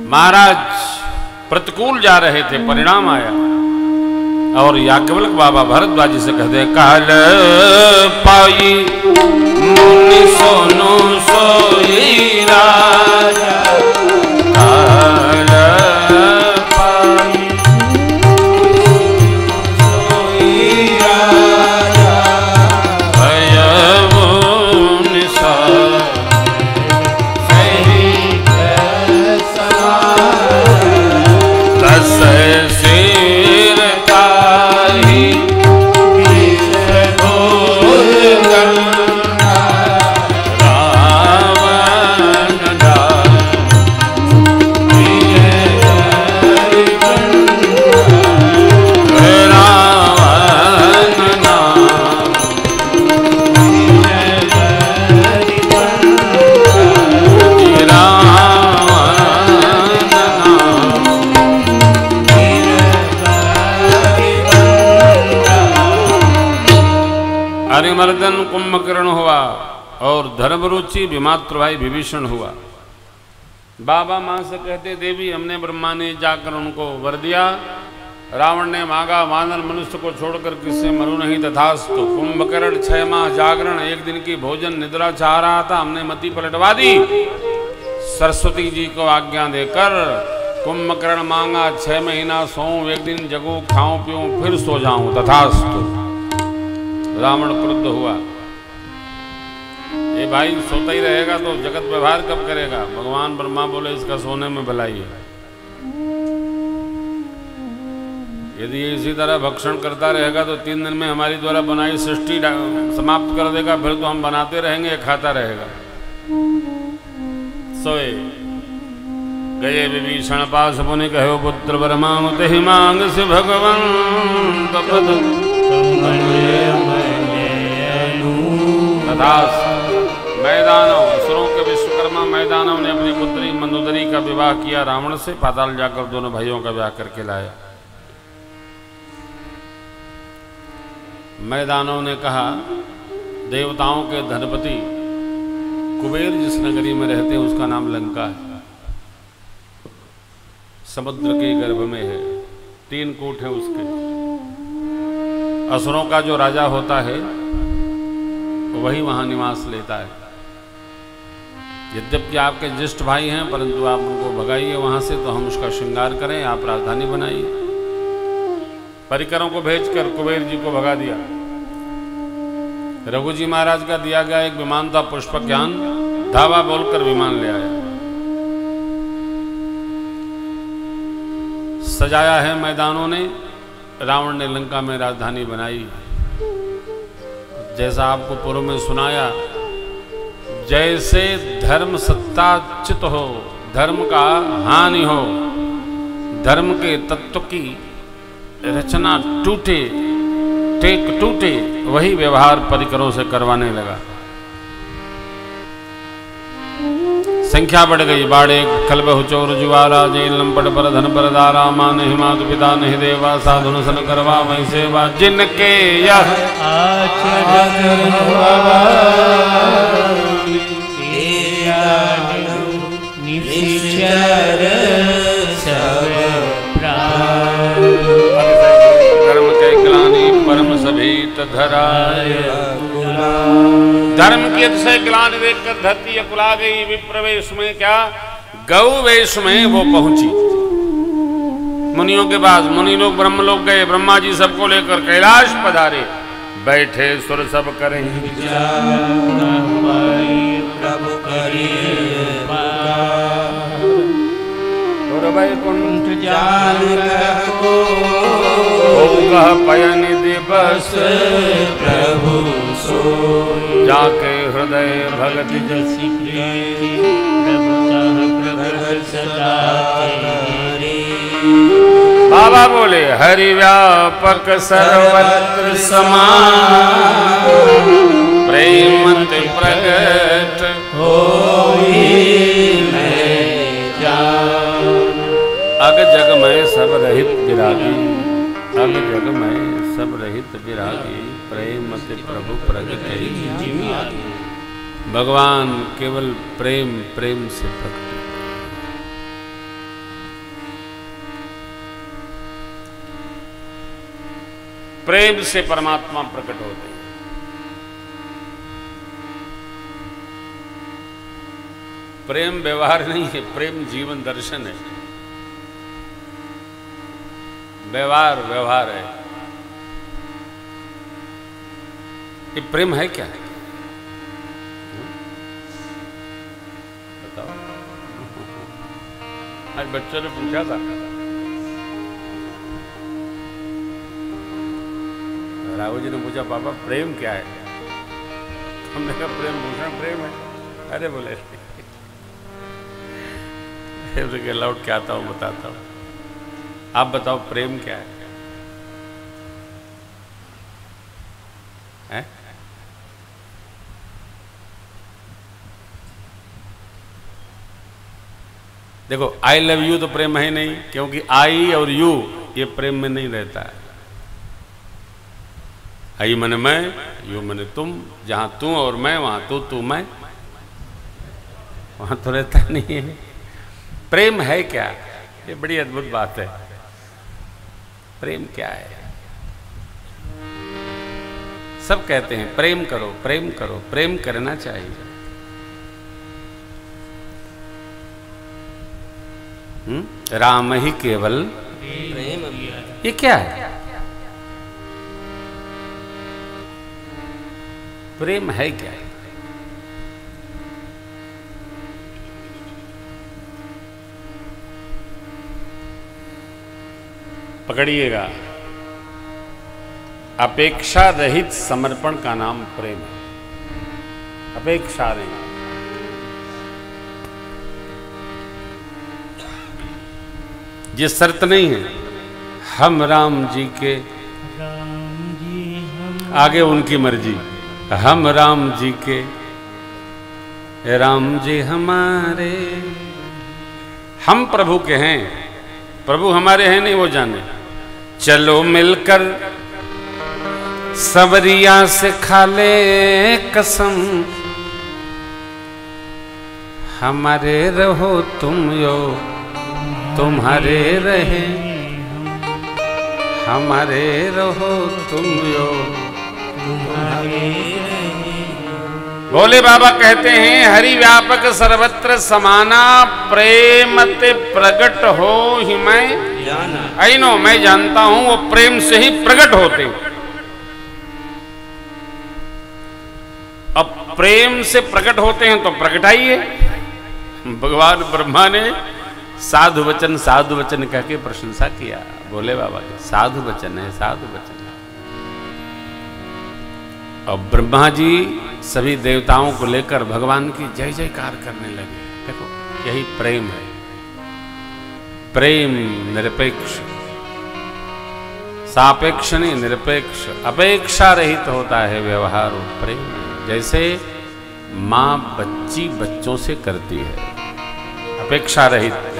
महाराज प्रतिकूल जा रहे थे, परिणाम आया और याज्ञवल्क्य बाबा भरद्वाज से कहते काल पाई मुनि सोनो सोई राजा, काल पाई सोई राजा, भयउ निसा सिर ताही हरिमर्दन कुंभकर्ण हुआ और धर्मरुचि विमात्र भाई विभीषण हुआ। बाबा मां से कहते देवी हमने ब्रह्मा ने जाकर उनको वर दिया, रावण ने मांगा वानर मनुष्य को छोड़कर किससे मरु नहीं तथास्तु। कुंभकर्ण 6 माह जागरण, एक दिन की भोजन निद्रा चाह रहा था, हमने मति पलटवा दी। सरस्वती जी को आज्ञा देकर कुंभकर्ण मांगा 6 महीना सोऊं, एक दिन जगूं खाऊं पीऊं फिर सो जाऊं तथास्तु। रावण क्रुद्ध हुआ, ये भाई सोता ही रहेगा तो जगत व्यवहार कब करेगा। भगवान ब्रह्मा बोले इसका सोने में भलाई है, यदि ये इसी तरह भक्षण करता रहेगा तो 3 दिन में हमारी द्वारा बनाई सृष्टि समाप्त कर देगा, फिर तो हम बनाते रहेंगे, खाता रहेगा। सोए गए विभीषण पास मुनि कहो पुत्र वर मांग तेहि मांग से भगवंत पद मैदानव असुरों के विश्वकर्मा मैदानव ने अपनी पुत्री मंदोदरी का विवाह किया रावण से, पाताल जाकर दोनों भाइयों का विवाह करके लाया। मैदानव ने कहा देवताओं के धनपति कुबेर जिस नगरी में रहते हैं उसका नाम लंका है, समुद्र के गर्भ में है, 3 कूट हैं उसके। असुरों का जो राजा होता है वही वहां निवास लेता है। यद्यपि आपके ज्येष्ठ भाई हैं परंतु आप उनको भगाइए वहां से, तो हम उसका श्रृंगार करें, आप राजधानी बनाइए। परिकरों को भेजकर कुबेर जी को भगा दिया। रघु जी महाराज का दिया गया एक विमान था पुष्पक ज्ञान, धावा बोलकर विमान ले आया। सजाया है मैदानों ने, रावण ने लंका में राजधानी बनाई। जैसा आपको पूर्व में सुनाया, जैसे धर्म सत्ताच्युत हो, धर्म का हानि हो, धर्म के तत्व की रचना टूटे, टेक टूटे, वही व्यवहार परिकरों से करवाने लगा। संख्या बढ़ गई, बाड़े खलबहु चोर जुआरा जेल लंपट पर धन पर दारा, मां नहीं मातु पिता नहीं देवा, साधुन सन करवा मैं सेवा, जिनके यह धर्म के ग्लानि परम सभीत धराय, धर्म की अतिशय ग्लानि देखकर धरती अकुला गई। विप्रवेश में क्या गौ वेश में वो पहुंची मुनियों के पास। मुनि लोग ब्रह्म लोग गए, ब्रह्मा जी सबको लेकर कैलाश पधारे, बैठे सुर सब करें प्रभु वैकुंठ जान को कह पयन दिवस प्रभु सो, जाके हृदय भगत जसी प्रीति प्रभु सदा तेरे। बाबा बोले हरि व्यापक सर्वत्र समान, प्रेमत प्रगट होई मैं जान, अग जग में सब रहित विरागी, अग जग में सब रहित विरागी, प्रेम से प्रभु प्रगट है। भगवान केवल प्रेम प्रेम से प्रकट। प्रेम से परमात्मा प्रकट होते हैं। प्रेम व्यवहार नहीं है, प्रेम जीवन दर्शन है। व्यवहार व्यवहार है। ये प्रेम है क्या? बताओ। आज बच्चों ने पूछा था, राहुल जी ने पूछा, पापा प्रेम क्या है? हमने कहा प्रेम भूषण प्रेम है। अरे बोले लौट के आता हूं, बताता हूं। आप बताओ प्रेम क्या है? है? देखो, आई लव यू तो प्रेम है नहीं, क्योंकि आई और यू ये प्रेम में नहीं रहता है। आई मने मैं, यू मने तुम। जहां तू और मैं, वहां तू मैं, वहां तो रहता नहीं है। प्रेम है क्या? ये बड़ी अद्भुत बात है। प्रेम क्या है? सब कहते हैं प्रेम करो, प्रेम करो, प्रेम करना चाहिए। राम ही केवल प्रेम। ये क्या है? प्रेम है क्या? पकड़िएगा, अपेक्षा रहित समर्पण का नाम प्रेम है। अपेक्षा नहीं। ये शर्त नहीं है हम राम जी के, आगे उनकी मर्जी। हम राम जी के, राम जी हमारे। हम प्रभु के हैं, प्रभु हमारे हैं नहीं, वो जाने। चलो मिलकर सबरिया से खा ले कसम, हमारे रहो तुम यो तुम्हारे रहे, हमारे रहो तुम यो तुम्हारे रहे। भोले बाबा कहते हैं, हरि व्यापक सर्वत्र समाना, प्रेम ते प्रगट हो ही मैं जाना। आई नो, मैं जानता हूं वो प्रेम से ही प्रकट होते। अब प्रेम से प्रकट होते हैं तो प्रकटाइए। भगवान ब्रह्मा ने साधु वचन कह के प्रशंसा किया भोले बाबा की। साधु वचन है, साधु वचन। और ब्रह्मा जी सभी देवताओं को लेकर भगवान की जय जयकार करने लगे। देखो, यही प्रेम है। प्रेम निरपेक्ष, सापेक्ष नहीं, निरपेक्ष, अपेक्षा रहित होता है व्यवहार और प्रेम। जैसे माँ बच्चों से करती है, अपेक्षा रहित।